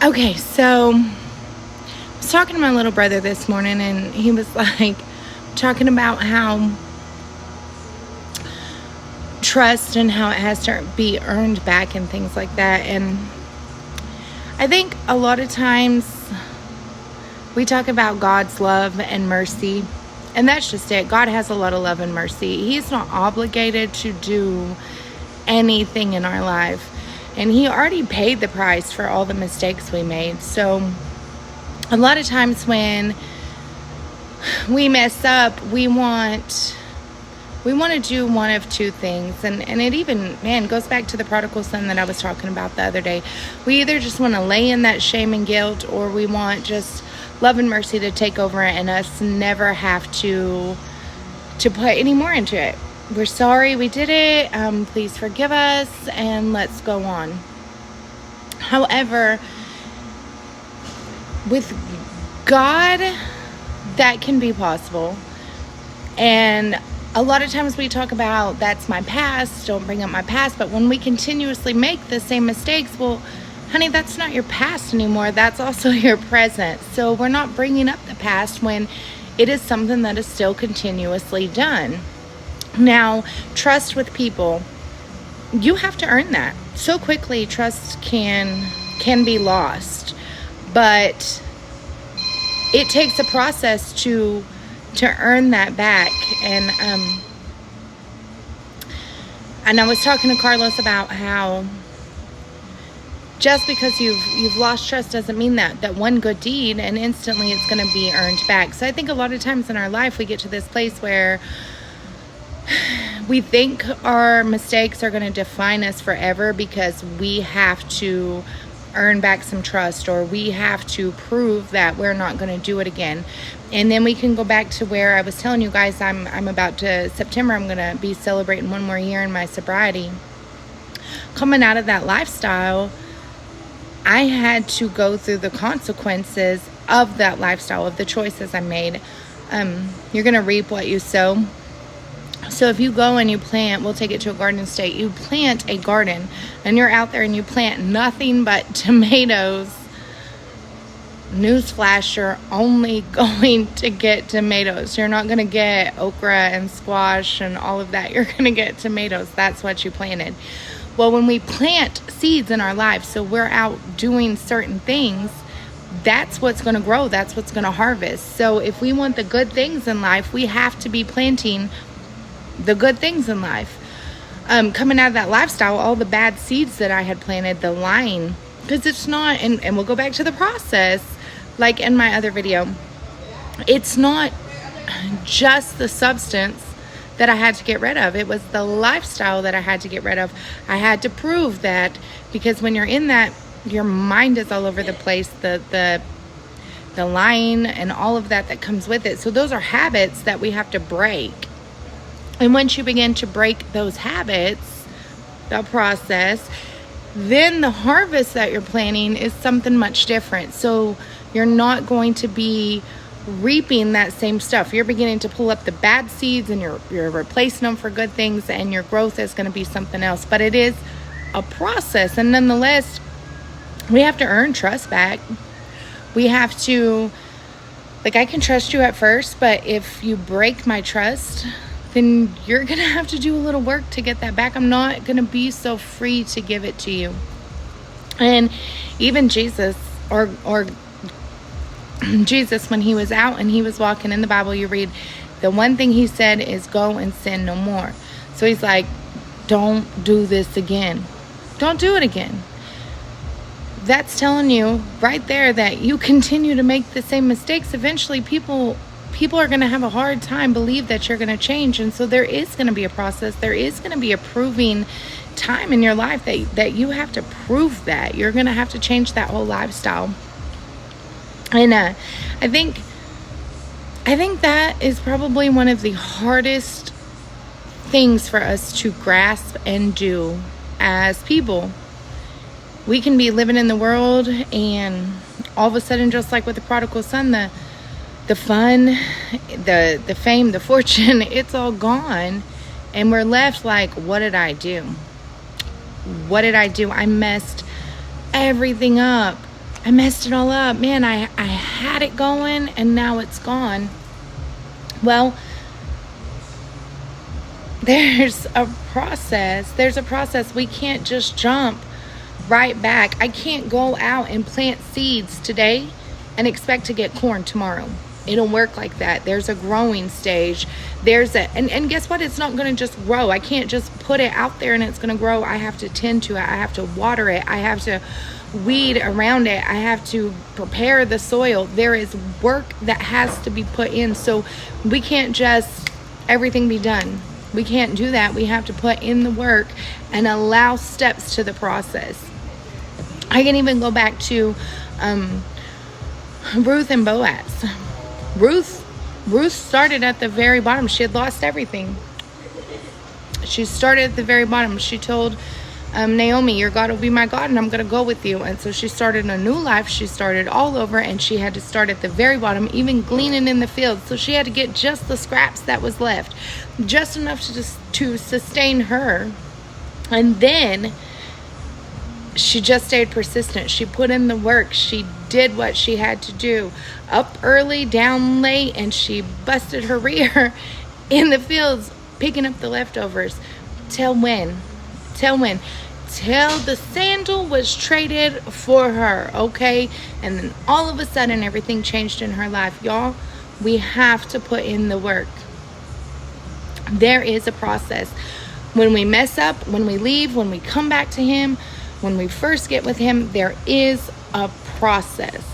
Okay, so I was talking to my little brother this morning, and he was like talking about how trust and how it has to be earned back and things like that. And I think a lot of times we talk about God's love and mercy, and that's just it. God has a lot of love and mercy. He's not obligated to do anything in our life, and he already paid the price for all the mistakes we made. So a lot of times when we mess up, we want to do one of two things, and it even, goes back to the prodigal son that I was talking about the other day. We either just want to lay in that shame and guilt, or we want just love and mercy to take over and us never have to put any more into it. We're sorry we did it, please forgive us, and let's go on. However, with God, that can be possible. And a lot of times we talk about, that's my past, don't bring up my past. But when we continuously make the same mistakes, well, honey, that's not your past anymore. That's also your present. So we're not bringing up the past when it is something that is still continuously done. Now, trust with people, you have to earn that. So quickly, trust can be lost. But it takes a process to earn that back. And I was talking to Carlos about how just because you've lost trust doesn't mean that one good deed and instantly it's going to be earned back. So I think a lot of times in our life we get to this place where we think our mistakes are going to define us forever because we have to earn back some trust, or we have to prove that we're not going to do it again. And then we can go back to where I was telling you guys, September, I'm going to be celebrating 1 more year in my sobriety. Coming out of that lifestyle, I had to go through the consequences of that lifestyle, of the choices I made. You're going to reap what you sow. So if you go and you plant, we'll take it to a garden state, you plant a garden and you're out there and you plant nothing but tomatoes, newsflash, you're only going to get tomatoes. You're not going to get okra and squash and all of that. You're going to get tomatoes. That's what you planted. Well, when we plant seeds in our lives, so we're out doing certain things, that's what's going to grow. That's what's going to harvest. So if we want the good things in life, we have to be planting the good things in life. Coming out of that lifestyle, all the bad seeds that I had planted, the lying, because it's not, and we'll go back to the process, like in my other video, it's not just the substance that I had to get rid of. It was the lifestyle that I had to get rid of. I had to prove that, because when you're in that, your mind is all over the place, the lying and all of that comes with it. So those are habits that we have to break. And once you begin to break those habits, the process, then the harvest that you're planting is something much different. So you're not going to be reaping that same stuff. You're beginning to pull up the bad seeds and you're replacing them for good things, and your growth is going to be something else. But it is a process, and nonetheless, we have to earn trust back. We have to, I can trust you at first, but if you break my trust, then you're going to have to do a little work to get that back. I'm not going to be so free to give it to you. And even Jesus, or Jesus, when he was out and he was walking in the Bible, you read, the one thing he said is, go and sin no more. So he's like, don't do this again. Don't do it again. That's telling you right there that you continue to make the same mistakes. Eventually people are going to have a hard time believe that you're going to change. And so there is going to be a process. There is going to be a proving time in your life that you have to prove that. You're going to have to change that whole lifestyle. And I think that is probably one of the hardest things for us to grasp and do as people. We can be living in the world, and all of a sudden, just like with the prodigal son, the fun, the fame, the fortune, it's all gone. And we're left like, what did I do? What did I do? I messed everything up. I messed it all up. Man, I had it going and now it's gone. Well, there's a process. We can't just jump right back. I can't go out and plant seeds today and expect to get corn tomorrow. It don't work like that. There's a growing stage. And guess what? It's not going to just grow. I can't just put it out there and it's going to grow. I have to tend to it. I have to water it. I have to weed around it. I have to prepare the soil. There is work that has to be put in. So we can't just everything be done. We can't do that. We have to put in the work and allow steps to the process. I can even go back to Ruth and Boaz. Ruth started at the very bottom. She had lost everything. She started at the very bottom. She told Naomi, your God will be my God and I'm going to go with you. And so she started a new life. She started all over and she had to start at the very bottom, even gleaning in the field. So she had to get just the scraps that was left, just enough to sustain her. And then she just stayed persistent. She put in the work. She did what she had to do. Up early, down late, and she busted her rear in the fields, picking up the leftovers. Till when? Till the sandal was traded for her, okay? And then all of a sudden, everything changed in her life. Y'all, we have to put in the work. There is a process. When we mess up, when we leave, when we come back to Him, when we first get with Him, there is a process.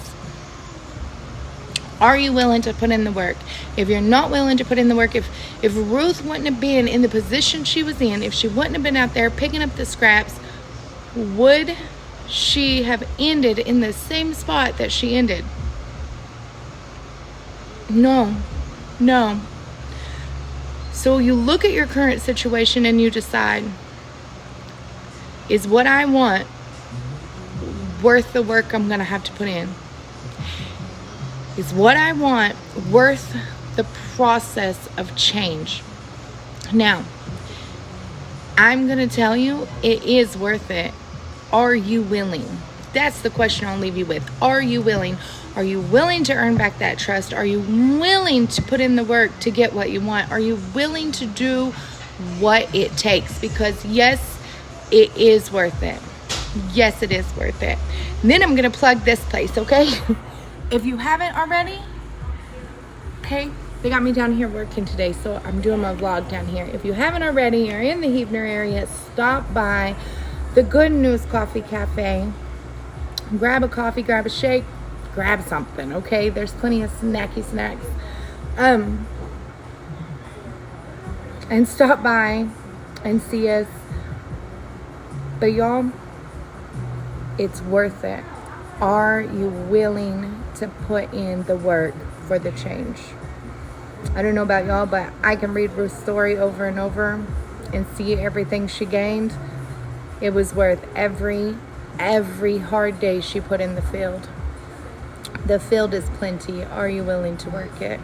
Are you willing to put in the work? If you're not willing to put in the work, if Ruth wouldn't have been in the position she was in, if she wouldn't have been out there picking up the scraps, would she have ended in the same spot that she ended? No. So you look at your current situation and you decide, is what I want worth the work I'm going to have to put in? Is what I want worth the process of change? Now, I'm going to tell you, it is worth it. Are you willing? That's the question I'll leave you with. Are you willing? Are you willing to earn back that trust? Are you willing to put in the work to get what you want? Are you willing to do what it takes? Because yes, it is worth it. Yes, it is worth it. And then I'm going to plug this place, okay? If you haven't already, okay, they got me down here working today, so I'm doing my vlog down here. If you haven't already, you're in the Huebner area, stop by the Good News Coffee Cafe. Grab a coffee, grab a shake, grab something, okay? There's plenty of snacky snacks. And stop by and see us. But y'all, it's worth it. Are you willing to put in the work for the change? I don't know about y'all, but I can read Ruth's story over and over and see everything she gained. It was worth every hard day she put in the field. The field is plenty. Are you willing to work it?